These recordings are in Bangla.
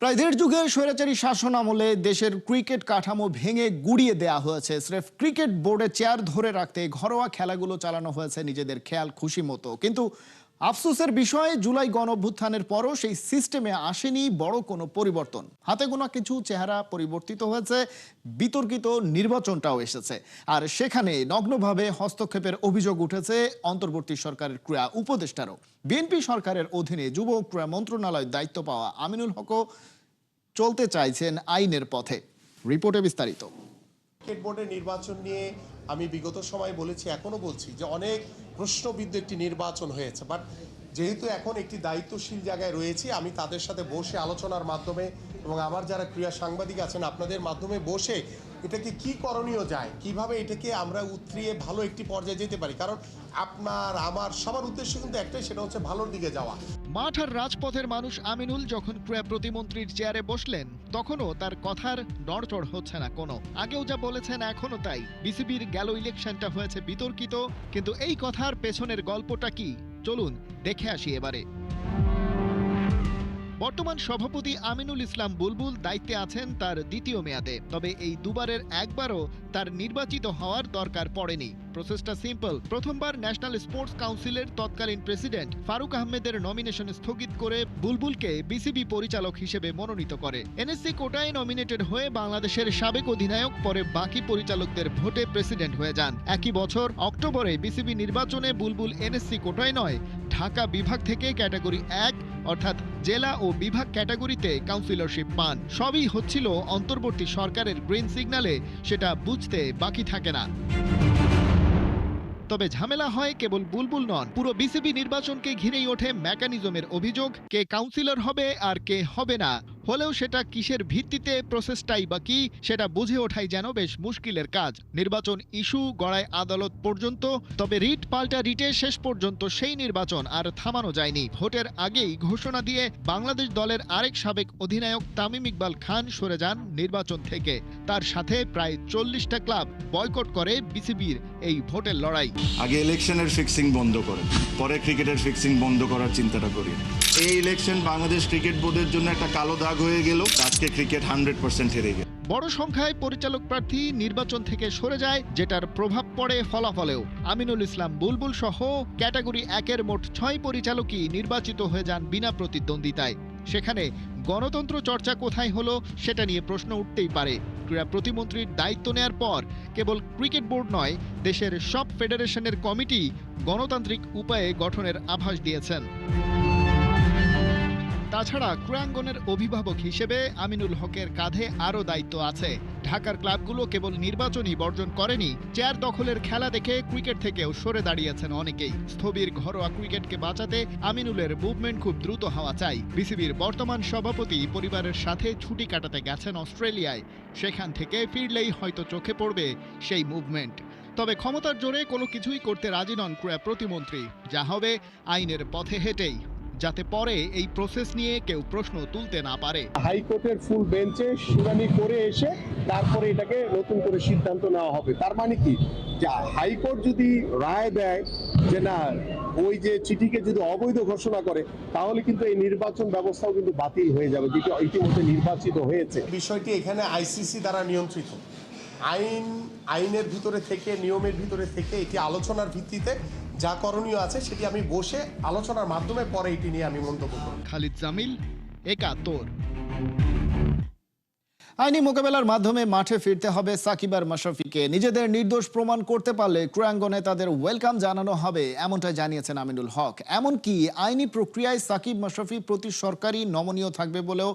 প্রায় দেড় যুগের স্বৈরাচারী শাসন আমলে দেশের ক্রিকেট কাঠামো ভেঙে গুড়িয়ে দেয়া হয়েছে। স্রেফ ক্রিকেট বোর্ডে চেয়ার ধরে রাখতে ঘরোয়া খেলাগুলো চালানো হয়েছে নিজেদের খেয়াল খুশি মতো। কিন্তু আফসোসের বিষয়, জুলাই গণঅভ্যুত্থানের পরও সেই সিস্টেমে আসেনি বড় কোনো পরিবর্তন। হাতে গোনা কিছু চেহারা পরিবর্তিত হয়েছে, বিতর্কিত নির্বাচনটাও এসেছে, আর সেখানে নগ্নভাবে হস্তক্ষেপের অভিযোগ উঠেছে অন্তর্বর্তী সরকারের ক্রীড়া উপদেষ্টারও। বিএনপি সরকারের অধীনে যুব ও ক্রীড়া মন্ত্রণালয়ের দায়িত্ব পাওয়া আমিনুল হকও চলতে চাইছেন আইনের পথে। রিপোর্টে বিস্তারিত। ক্রিকেট বোর্ডের নির্বাচন নিয়ে আমি বিগত সময় বলেছি, এখনো বলছি যে অনেক প্রশ্নবিদ্ধ একটি নির্বাচন হয়েছে। বাট যেহেতু এখন একটি দায়িত্বশীল জায়গায় রয়েছি, আমি তাদের সাথে বসে আলোচনার মাধ্যমে এবং আমার যারা ক্রীড়া সাংবাদিক আছেন আপনাদের মাধ্যমে বসে এটাকে কি করণীয় যায়, কিভাবে এটাকে আমরা উতরিয়ে ভালো একটি পর্যায়ে যেতে পারি। কারণ আপনার আমার সবার উদ্দেশ্য কিন্তু একটাই, সেটা হচ্ছে ভালোর দিকে যাওয়া। মাঠ আর রাজপথের মানুষ আমিনুল যখন ক্রীড়া প্রতিমন্ত্রীর চেয়ারে বসলেন, তখনও তার কথার নড়চড় হচ্ছে না কোনো। আগেও যা বলেছেন এখনো তাই। বিসিবির গেল ইলেকশনটা হয়েছে বিতর্কিত, কিন্তু এই কথার পেছনের গল্পটা কি, চলুন দেখে আসি এবারে। বর্তমান সভাপতি আমিনুল ইসলাম বুলবুল দায়িত্বে আছেন তার দ্বিতীয় মেয়াদে। তবে এই দুবারের একবারও তার নির্বাচিত হওয়ার দরকার পড়েনি। প্রসেসটা সিম্পল। প্রথমবার ন্যাশনাল স্পোর্টস কাউন্সিলের তৎকালীন প্রেসিডেন্ট ফারুক আহমেদের নমিনেশন স্থগিত করে বুলবুলকে বিসিবি পরিচালক হিসেবে মনোনীত করে। এনএসসি কোটায় নমিনেটেড হয়ে বাংলাদেশের সাবেক অধিনায়ক পরে বাকি পরিচালকদের ভোটে প্রেসিডেন্ট হয়ে যান। একই বছর অক্টোবরে বিসিবি নির্বাচনে বুলবুল এনএসসি কোটায় নয়, ঢাকা বিভাগ থেকে ক্যাটাগরি 1 অর্থাৎ জেলা ও বিভাগ ক্যাটাগরিতে কাউন্সিলরশিপ পান। সবই হচ্ছিল অন্তর্বর্তী সরকারের গ্রিন সিগন্যালে, সেটা বুঝতে বাকি থাকে না। তবে ঝামেলা হয় কেবল বুলবুল নন, পুরো বিসিবি নির্বাচনকে ঘিরেই ওঠে মেকানিজমের অভিযোগ। কে কাউন্সিলর হবে আর কে হবে না, হলেও সেটা কিসের ভিত্তিতে, প্রসেসটাই বা কি, সেটা বুঝে ওঠাই যেন বেশ মুশকিলের কাজ। নির্বাচন ইস্যু গড়ায় আদালত পর্যন্ত, তবে রিট পাল্টা রিটে শেষ পর্যন্ত সেই নির্বাচন আর থামানো যায়নি। ভোটের আগেই ঘোষণা দিয়ে বাংলাদেশ দলের আরেক সাবেক অধিনায়ক তামিম ইকবাল খান সরে যান নির্বাচন থেকে। তার সাথে প্রায় 40টা ক্লাব বয়কট করে বিসিবির এই ভোটের লড়াই। আগে ইলেকশনের ফিক্সিং বন্ধ করে, পরে ক্রিকেটের ফিক্সিং বন্ধ করার চিন্তাটা করি। এই ইলেকশন বাংলাদেশ ক্রিকেট বোর্ডের জন্য একটা কালো দাগ হয়ে গেল। আজকে ক্রিকেট 100% হেরে গেল। বড় সংখ্যায় পরিচালক প্রার্থী নির্বাচন থেকে সরে যায়, যেটার প্রভাব পড়ে ফলাফলেও। আমিনুল ইসলাম বুলবুল সহ ক্যাটাগরি 1-এর মোট 6 পরিচালকই নির্বাচিত হয়ে যান বিনা প্রতিদ্বন্দ্বিতায়। সেখানে গণতন্ত্র চর্চা কোথায় হলো, সেটা নিয়ে প্রশ্ন উঠতেই পারে। ক্রীড়া প্রতিমন্ত্রীর দায়িত্ব নেয়ার পর কেবল ক্রিকেট বোর্ড নয়, দেশের সব ফেডারেশনের কমিটি গণতান্ত্রিক উপায়ে গঠনের আভাস দিয়েছেন। তাছাড়া ক্রীড়াঙ্গনের অভিভাবক হিসেবে আমিনুল হকের কাঁধে আরও দায়িত্ব আছে। ঢাকার ক্লাবগুলো কেবল নির্বাচনই বর্জন করেনি, চেয়ার দখলের খেলা দেখে ক্রিকেট থেকেও সরে দাঁড়িয়েছেন অনেকেই। স্থবির ঘরোয়া ক্রিকেটকে বাঁচাতে আমিনুলের মুভমেন্ট খুব দ্রুত হওয়া চাই। বিসিবির বর্তমান সভাপতি পরিবারের সাথে ছুটি কাটাতে গেছেন অস্ট্রেলিয়ায়। সেখান থেকে ফিরলেই হয়তো চোখে পড়বে সেই মুভমেন্ট। তবে ক্ষমতার জোরে কোনো কিছুই করতে রাজি নন ক্রীড়া প্রতিমন্ত্রী। যা হবে আইনের পথে হেঁটেই, যাতে পরে এই প্রসেস নিয়ে কেউ প্রশ্ন তুলতে না পারে। হাইকোর্টের ফুল বেঞ্চে শুনানি করে এসে তারপরে এটাকে নতুন করে সিদ্ধান্ত নেওয়া হবে। তার মানে কি, যে হাইকোর্ট যদি রায় দেয় যে না, ওই যে চিঠিকে যদি অবৈধ ঘোষণা করে, তাহলে কিন্তু এই নির্বাচন ব্যবস্থাও কিন্তু বাতিল হয়ে যাবে, যেটি ইতিমধ্যে নির্বাচিত হয়েছে। বিষয়টি এখানে আইসিসি দ্বারা নিয়ন্ত্রিত। আইনের ভিতরে থেকে, নিয়মের ভিতরে থেকে এটি আলোচনার ভিত্তিতে যা করণীয় আছে সেটি আমি বসে আলোচনার মাধ্যমে পরে এটি নিয়ে আমি মন্তব্য করব। খালিদ জামিল, একাত্তর। আইনি মোকাবেলার মাধ্যমে মাঠে ফিরতে হবে সাকিব আর মাশরাফিকে। নিজেদের নির্দোষ প্রমাণ করতে পারলে ক্রীড়াঙ্গনে তাদের ওয়েলকাম জানানো হবে, এমনটাই জানিয়েছেন আমিনুল হক। এমনকি আইনি প্রক্রিয়ায় সাকিব মাশরাফি প্রতি সরকারি নমনীয় থাকবে বলেও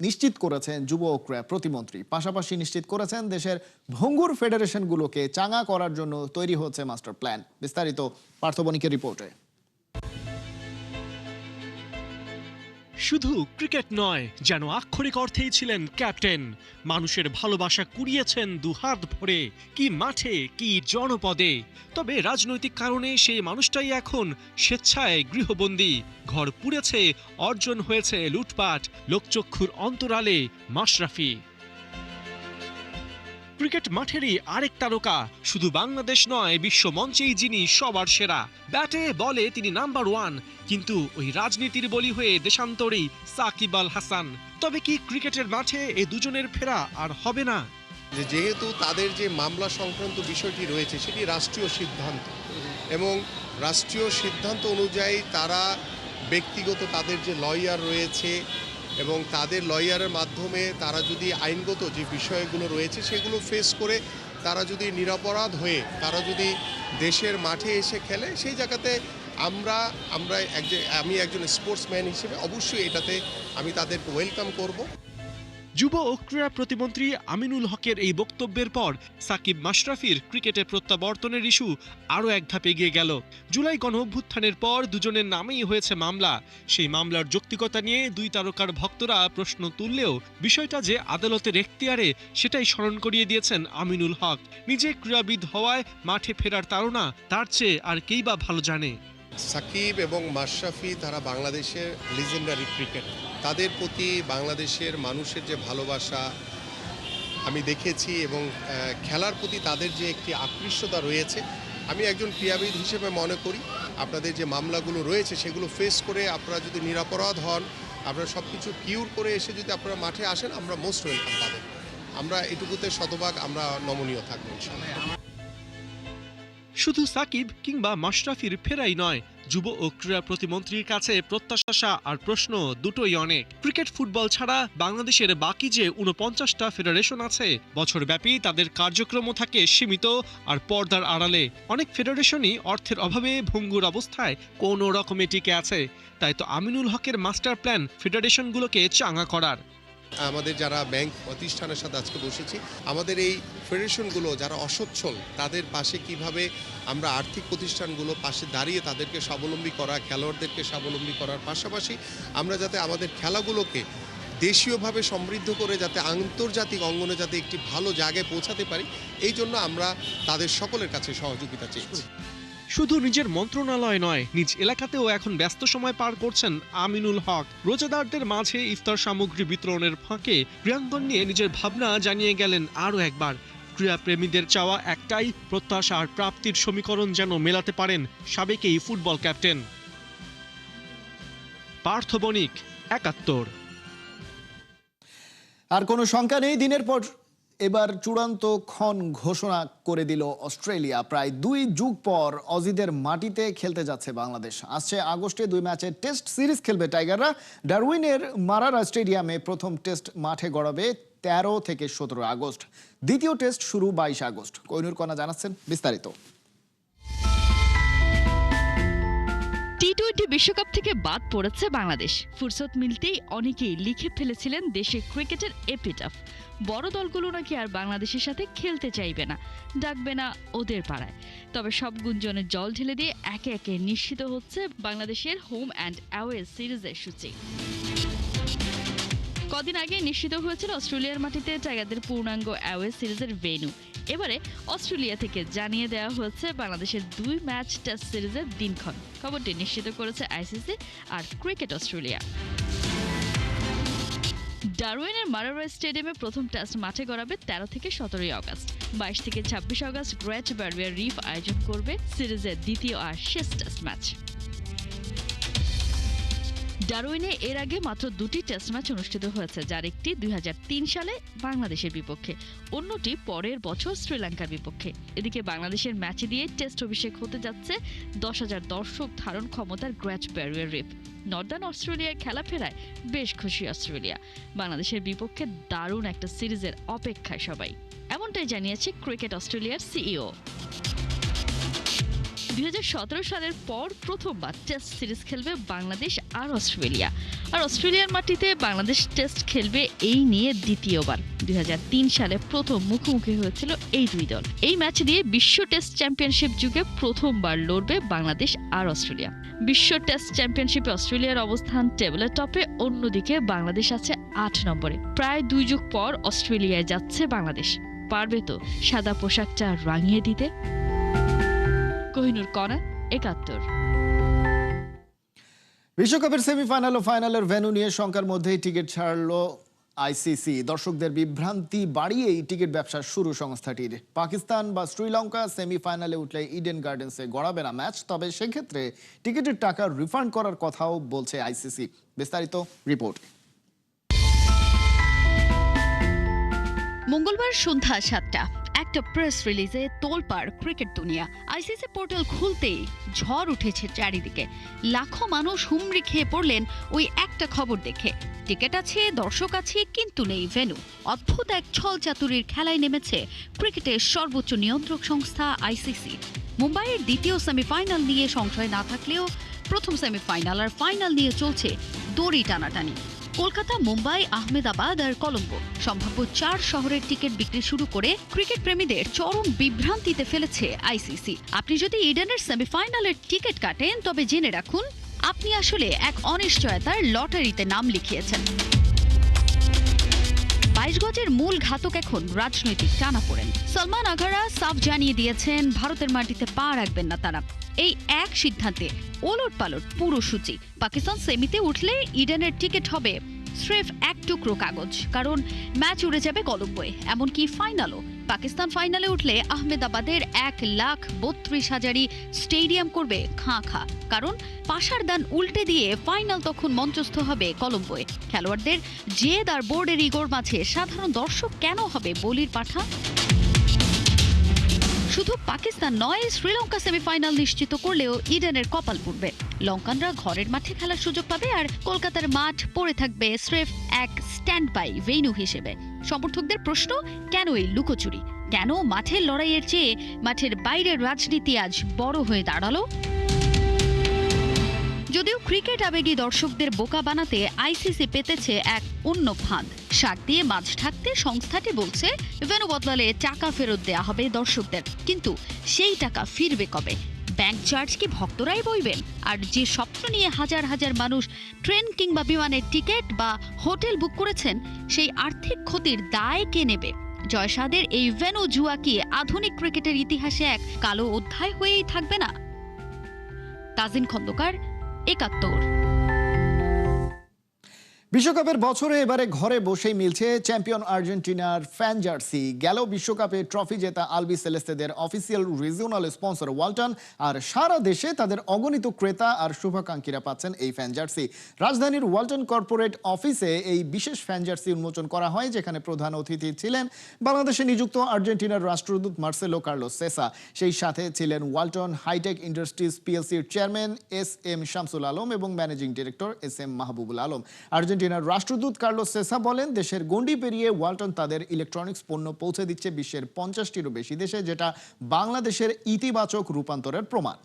নিশ্চিত করেছেন যুব ও ক্রীড়া প্রতিমন্ত্রী। পাশাপাশি নিশ্চিত করেছেন দেশের ভঙ্গুর ফেডারেশনগুলোকে চাঙা করার জন্য তৈরি হচ্ছে মাস্টার প্ল্যান। বিস্তারিত পার্থ বণিকের রিপোর্টে। শুধু ক্রিকেট নয়, যেন আক্ষরিক অর্থেই ছিলেন ক্যাপ্টেন। মানুষের ভালোবাসা কুড়িয়েছেন দুহাত ভরে, কি মাঠে কি জনপদে। তবে রাজনৈতিক কারণে সেই মানুষটাই এখন স্বেচ্ছায় গৃহবন্দী। ঘর পুড়েছে, অর্জন হয়েছে লুটপাট, লোকচক্ষুর অন্তরালে মাশরাফি। ক্রিকেট মাঠেরই আরেক তারকা, শুধু বাংলাদেশ নয় বিশ্ব মঞ্চেই যিনি সবার সেরা। ব্যাটে বলে তিনি নাম্বার 1, কিন্তু ওই রাজনীতির বলি হয়ে দেশান্তরেই সাকিব আল হাসান। তবে কি ক্রিকেটের মাঠে এই দুজনের ফেরা আর হবে না? যেহেতু তাদের যে মামলা সংক্রান্ত বিষয়টি রয়েছে সেটি রাষ্ট্রীয় সিদ্ধান্ত, এবং রাষ্ট্রীয় সিদ্ধান্ত অনুযায়ী তারা ব্যক্তিগত তাদের যে লয়ার রয়েছে এবং তাদের লয়ারের মাধ্যমে তারা যদি আইনগত যে বিষয়গুলো রয়েছে সেগুলো ফেস করে তারা যদি নিরপরাধ হয়ে তারা যদি দেশের মাঠে এসে খেলে, সেই জায়গাতে আমি একজন স্পোর্টসম্যান হিসেবে অবশ্যই এটাতে আমি তাদেরকে ওয়েলকাম করব। যুব ও ক্রীড়া প্রতিমন্ত্রী আমিনুল হকের এই বক্তব্যের পর সাকিব মাশরাফির ক্রিকেটে প্রত্যাবর্তনের ইস্যু আরও এক ধাপ এগিয়ে গেল। জুলাই গণঅভ্যুত্থানের পর দুজনের নামেই হয়েছে মামলা। সেই মামলার যৌক্তিকতা নিয়ে দুই তারকার ভক্তরা প্রশ্ন তুললেও বিষয়টা যে আদালতের এখতিয়ারে সেটাই স্মরণ করিয়ে দিয়েছেন আমিনুল হক। নিজে ক্রীড়াবিদ হওয়ায় মাঠে ফেরার তাড়না তার চেয়ে আর কেই বা ভালো জানে। সাকিব এবং মাশরাফি তারা বাংলাদেশের লিজেন্ডারি ক্রিকেট, তাদের প্রতি বাংলাদেশের মানুষের যে ভালোবাসা আমি দেখেছি এবং খেলার প্রতি তাদের যে একটি আকৃষ্টতা রয়েছে, আমি একজন ক্রীড়াবিদ হিসেবে মনে করি আপনাদের যে মামলাগুলো রয়েছে সেগুলো ফেস করে আপনারা যদি নিরপরাধ হন, আপনারা সব কিছু কিউর করে এসে যদি আপনারা মাঠে আসেন, আমরা মোস্ট ওয়েলকাম পাবেন। আমরা এটুকুতে শতভাগ আমরা নমনীয় থাকবো ইনশাআল্লাহ। শুধু সাকিব কিংবা মাশরাফির ফেরাই নয়, যুব ও ক্রীড়া প্রতিমন্ত্রীর কাছে প্রত্যাশা আর প্রশ্ন দুটোই অনেক। ক্রিকেট ফুটবল ছাড়া বাংলাদেশের বাকি যে 49টা ফেডারেশন আছে, বছরব্যাপী তাদের কার্যক্রমও থাকে সীমিত আর পর্দার আড়ালে। অনেক ফেডারেশনই অর্থের অভাবে ভঙ্গুর অবস্থায় কোনো রকমে টিকে আছে। তাই তো আমিনুল হকের মাস্টার প্ল্যান ফেডারেশনগুলোকে চাঙা করার। আমাদের যারা ব্যাংক প্রতিষ্ঠানের সাথে আজকে বসেছি, আমাদের এই ফেডারেশনগুলো যারা অসচ্ছল তাদের পাশে কিভাবে আমরা আর্থিক প্রতিষ্ঠানগুলো পাশে দাঁড়িয়ে তাদেরকে স্বাবলম্বী করা, খেলোয়াড়দেরকে স্বাবলম্বী করার পাশাপাশি আমরা যাতে আমাদের খেলাগুলোকে দেশীয়ভাবে সমৃদ্ধ করে যাতে আন্তর্জাতিক অঙ্গনে যাতে একটি ভালো জায়গায় পৌঁছাতে পারি, এই জন্য আমরা তাদের সকলের কাছে সহযোগিতা চেয়েছি। শুধু নিজের মন্ত্রণালয় নয়, নিজ এলাকাতেও এখন ব্যস্ত সময় পার করছেন আমিনুল হক। রোজাদারদের মাঝে ইফতার সামগ্রী বিতরণের ফাঁকে ক্রীড়াঙ্গন নিয়ে নিজের ভাবনা জানিয়ে গেলেন আরও একবার। ক্রীড়াপ্রেমীদের চাওয়া একটাই, প্রত্যাশা আর প্রাপ্তির সমীকরণ যেন মেলাতে পারেন সাবেক এই ফুটবল ক্যাপ্টেন। পার্থ বণিক, ৭১। আর কোনো শঙ্কা নেই, দিনের পর এবার চূড়ান্ত ক্ষণ ঘোষণা করে দিল অস্ট্রেলিয়া। প্রায় 2 যুগ পর অজিদের মাটিতে খেলতে যাচ্ছে বাংলাদেশ। আসছে আগস্টে 2 ম্যাচের টেস্ট সিরিজ খেলবে টাইগাররা। ডারউইনের মারারা স্টেডিয়ামে প্রথম টেস্ট মাঠে গড়াবে 13 থেকে 17 আগস্ট। দ্বিতীয় টেস্ট শুরু 22 আগস্ট। কোহিনুর কণা জানাচ্ছেন বিস্তারিত। টি-20 বিশ্বকাপ থেকে বাদ পড়েছে বাংলাদেশ। ফুরসত মিলতেই অনেকেই লিখে ফেলেছিলেন দেশের ক্রিকেটের এপিটাফ। বড় দলগুলো নাকি আর বাংলাদেশের সাথে খেলতে চাইবে না, ডাকবে না ওদের পাড়ায়। তবে সব গুঞ্জনের জল ঢেলে দিয়ে একে একে নিশ্চিত হচ্ছে বাংলাদেশের হোম অ্যান্ড অ্যাওয়ে সিরিজের সূচি। কদিন আগে নিশ্চিত হয়েছিল অস্ট্রেলিয়ার মাটিতে টাইগারদের পূর্ণাঙ্গ অ্যাওয়ে সিরিজের ভেন্যু। এবারে অস্ট্রেলিয়া থেকে জানিয়ে দেওয়া হয়েছে বাংলাদেশের 2 ম্যাচ টেস্ট সিরিজের দিনক্ষণ। খবরটি নিশ্চিত করেছে আইসিসি আর ক্রিকেট অস্ট্রেলিয়া। ডারউইনের মারারা স্টেডিয়ামে প্রথম টেস্ট মাঠে গড়াবে 13 থেকে 17 আগস্ট। 22 থেকে 26 আগস্ট গ্রেট ব্যারিয়ার রিফ আয়োজন করবে সিরিজের দ্বিতীয় আর শেষ টেস্ট ম্যাচ। ডারউইনে এর আগে মাত্র 2টি টেস্ট ম্যাচ অনুষ্ঠিত হয়েছে, যার একটি 2003 সালে বাংলাদেশের বিপক্ষে, অন্যটি পরের বছর শ্রীলঙ্কার বিপক্ষে। এদিকে বাংলাদেশের ম্যাচে দিয়ে টেস্ট অভিষেক হতে যাচ্ছে 10,000 দর্শক ধারণ ক্ষমতার গ্রেট ব্যারিয়ার রিফ। নর্দার্ন অস্ট্রেলিয়ায় খেলা ফেরায় বেশ খুশি অস্ট্রেলিয়া। বাংলাদেশের বিপক্ষে দারুণ একটা সিরিজের অপেক্ষায় সবাই, এমনটাই জানিয়েছে ক্রিকেট অস্ট্রেলিয়ার সিইও। 2017 সালের পর প্রথমবার টেস্ট সিরিজ খেলবে বাংলাদেশ আর অস্ট্রেলিয়া। আর অস্ট্রেলিয়ার মাটিতে বাংলাদেশ টেস্ট খেলবে এই নিয়ে দ্বিতীয়বার। 2003 সালে প্রথম মুখোমুখি হয়েছিল এই দুই দল। এই ম্যাচ দিয়ে বিশ্ব টেস্ট চ্যাম্পিয়নশিপ যুগে প্রথমবার লড়বে বাংলাদেশ আর অস্ট্রেলিয়া। বিশ্ব টেস্ট চ্যাম্পিয়নশিপে অস্ট্রেলিয়ার অবস্থান টেবিলের টপে, অন্যদিকে বাংলাদেশ আছে 8 নম্বরে। প্রায় 2 যুগ পর অস্ট্রেলিয়ায় যাচ্ছে বাংলাদেশ। পারবে তো সাদা পোশাকটা রাঙিয়ে দিতে? কোহিনুর কণা, ৭১। বিশ্বকাপের সেমিফাইনাল ও ফাইনালের ভেন্যু নিয়ে শঙ্কার মধ্যেই টিকিট ছাড়লো আইসিসি দর্শকদের বিভ্রান্তি বাড়িয়েই টিকিট ব্যবসা শুরু সংস্থাটির। পাকিস্তান বা শ্রীলঙ্কা সেমিফাইনালে উঠলে ইডেন গার্ডেন্সে গড়াবে না ম্যাচ, তবে সেক্ষেত্রে টিকিটের টাকা রিফান্ড করার কথাও বলছে আইসিসি। বিস্তারিত রিপোর্ট। মঙ্গলবার সন্ধ্যা 7টা একটা প্রেস রিলিজে তোলপাড় ক্রিকেট দুনিয়া। আইসিসি পোর্টাল খুলতেই ঝড় উঠেছে চারিদিকে। লাখো মানুষ হুমড়ি খেয়ে পড়লেন ওই একটা খবর দেখে। টিকিট আছে, দর্শক আছে, কিন্তু নেই ভেন্যু। অদ্ভুত এক ছল চাতুরির খেলায় নেমেছে ক্রিকেটের সর্বোচ্চ নিয়ন্ত্রক সংস্থা আইসিসি। মুম্বাইয়ের দ্বিতীয় সেমিফাইনাল নিয়ে সংশয় না থাকলেও প্রথম সেমিফাইনাল আর ফাইনাল নিয়ে চলছে দড়ি টানাটানি। কলকাতা, মুম্বাই, আহমেদাবাদ আর কলম্বো সম্ভাব্য 4 শহরের টিকিট বিক্রি শুরু করে ক্রিকেট প্রেমীদের চরম বিভ্রান্তিতে ফেলেছে আইসিসি। আপনি যদি ইডেনের সেমিফাইনালের টিকিট কাটেন, তবে জেনে রাখুন আপনি আসলে এক অনিশ্চয়তার লটারিতে নাম লিখিয়েছেন। 22 গজের মূল ঘাতক এখন রাজনৈতিক টানাপোড়েন। সলমান আঘারা সাফ জানিয়ে দিয়েছেন ভারতের মাটিতে পা রাখবেন না তারা। এই এক সিদ্ধান্তে ওলটপালট পুরো সূচি। পাকিস্তান সেমিতে উঠলে ইডেনের টিকিট হবে স্রেফ এক টুকরো কাগজ, কারণ ম্যাচ উড়ে যাবে কলম্বোয়। এমনকি ফাইনালও পাকিস্তান ফাইনালে উঠলে আহমেদাবাদের 1,32,000 স্টেডিয়াম করবে খাঁ খাঁ, কারণ পাশার দান উল্টে দিয়ে ফাইনাল তখন মঞ্চস্থ হবে কলম্বোয়। খেলোয়াড়দের জেদ আর বোর্ডের ইগোর মাঝে সাধারণ দর্শক কেন হবে বলির পাঠা? শুধু পাকিস্তান নয়, শ্রীলঙ্কা সেমিফাইনাল নিশ্চিত করলেও ইডেনের কপাল পুড়বে। লঙ্কানরা ঘরের মাঠে খেলার সুযোগ পাবে, আর কলকাতার মাঠ পড়ে থাকবে স্রেফ এক স্ট্যান্ড বাই ভেন্যু হিসেবে। সমর্থকদের প্রশ্ন, কেন এই লুকোচুরি? কেন মাঠের লড়াইয়ের চেয়ে মাঠের বাইরের রাজনীতি আজ বড় হয়ে দাঁড়ালো? যদিও ক্রিকেট আবেগী দর্শকদের বোকা বানাতে আইসিসি পেতেছে এক অন্য ফাঁদ। শাক দিয়ে মাছ ঢাকতে সংস্থাটি বলছে ভেন্যু বদলালে টাকা ফেরত দেয়া হবে দর্শকদের, কিন্তু সেই টাকা ফিরবে কবে? ব্যাংক চার্জ কি ভক্তরাই বইবেন? আর যে স্বপ্ন নিয়ে হাজার হাজার মানুষ ট্রেন কিংবা বিমানের টিকিট বা হোটেল বুক করেছেন, সেই আর্থিক ক্ষতির দায় কে নেবে? জয়সাদের এই ভেন্যু জুয়া কি আধুনিক ক্রিকেটের ইতিহাসে এক কালো অধ্যায় হয়েই থাকবে না? তাজিন খন্দকার, 71। বিশ্বকাপের বছরে এবারে ঘরে বসেই মিলছে চ্যাম্পিয়ন আর্জেন্টিনার ফ্যান জার্সি। গেল বিশ্বকাপে ট্রফি জেতা আলবি সেলেস্তেদের অফিসিয়াল রিজিওনাল স্পন্সর ওয়ালটন, আর সারা দেশে তাদের অগণিত ক্রেতা আর শুভাকাঙ্ক্ষীরা পাচ্ছেন এই ফ্যান জার্সি। রাজধানীর ওয়ালটন কর্পোরেট অফিসে এই বিশেষ ফ্যান জার্সি উন্মোচন করা হয়, যেখানে প্রধান অতিথি ছিলেন বাংলাদেশে নিযুক্ত আর্জেন্টিনার রাষ্ট্রদূত মার্সেলো কার্লোস সেসা। সেই সাথে ছিলেন ওয়ালটন হাইটেক ইন্ডাস্ট্রিজ পিএলসির চেয়ারম্যান এস.এম. শামসুল আলম এবং managing director S M. Mahbubul Alam. আর্জেন্টিনার রাষ্ট্রদূত কার্লোস সেসা বলেন, দেশের গণ্ডি পেরিয়ে ওয়ালটন তাদের ইলেকট্রনিক্স পণ্য পৌঁছে দিচ্ছে বিশ্বের 50টিরও বেশি দেশে, যেটা বাংলাদেশের ইতিবাচক রূপান্তরের প্রমাণ।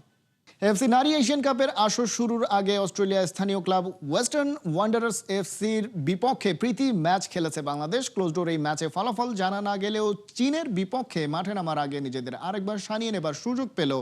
এফসি নারী এশিয়ান কাপের আসর শুরুর আগে অস্ট্রেলিয়ার স্থানীয় ক্লাব ওয়েস্টার্ন ওয়ান্ডারার্স এফসির বিপক্ষে প্রীতি ম্যাচ খেলেছে বাংলাদেশ। ক্লোজডোর এই ম্যাচে ফলাফল জানা না গেলেও চীনের বিপক্ষে মাঠে নামার আগে নিজেদের আরেকবার সানিয়ে নেবার সুযোগ পেল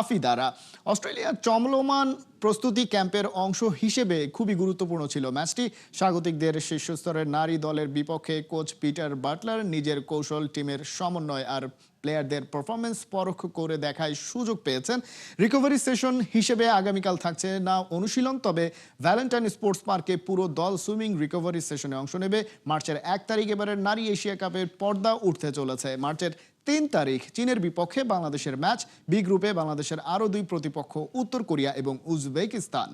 আফিদারা। অস্ট্রেলিয়ার চলমান প্রস্তুতি ক্যাম্পের অংশ হিসেবে খুবই গুরুত্বপূর্ণ ছিল ম্যাচটি। স্বাগতিকদের শীর্ষস্তরের নারী দলের বিপক্ষে কোচ পিটার বাটলার নিজের কৌশল, টিমের সমন্বয় আর প্লেয়ারদের পারফরমেন্স পরখ করে দেখায় সুযোগ পেয়েছেন। রিকভারি সেশন হিসেবে আগামীকাল থাকছে না অনুশীলন, তবে ভ্যালেন্টাইন স্পোর্টস পার্কে পুরো দল সুইমিং রিকভারি সেশনে অংশ নেবে। মার্চের 1 তারিখ এবারের নারী এশিয়া কাপের পর্দা উঠতে চলেছে। মার্চের 3 তারিখ চীনের বিপক্ষে বাংলাদেশের ম্যাচ। বি গ্রুপে বাংলাদেশের আরও 2 প্রতিপক্ষ উত্তর কোরিয়া এবং উজবেকিস্তান।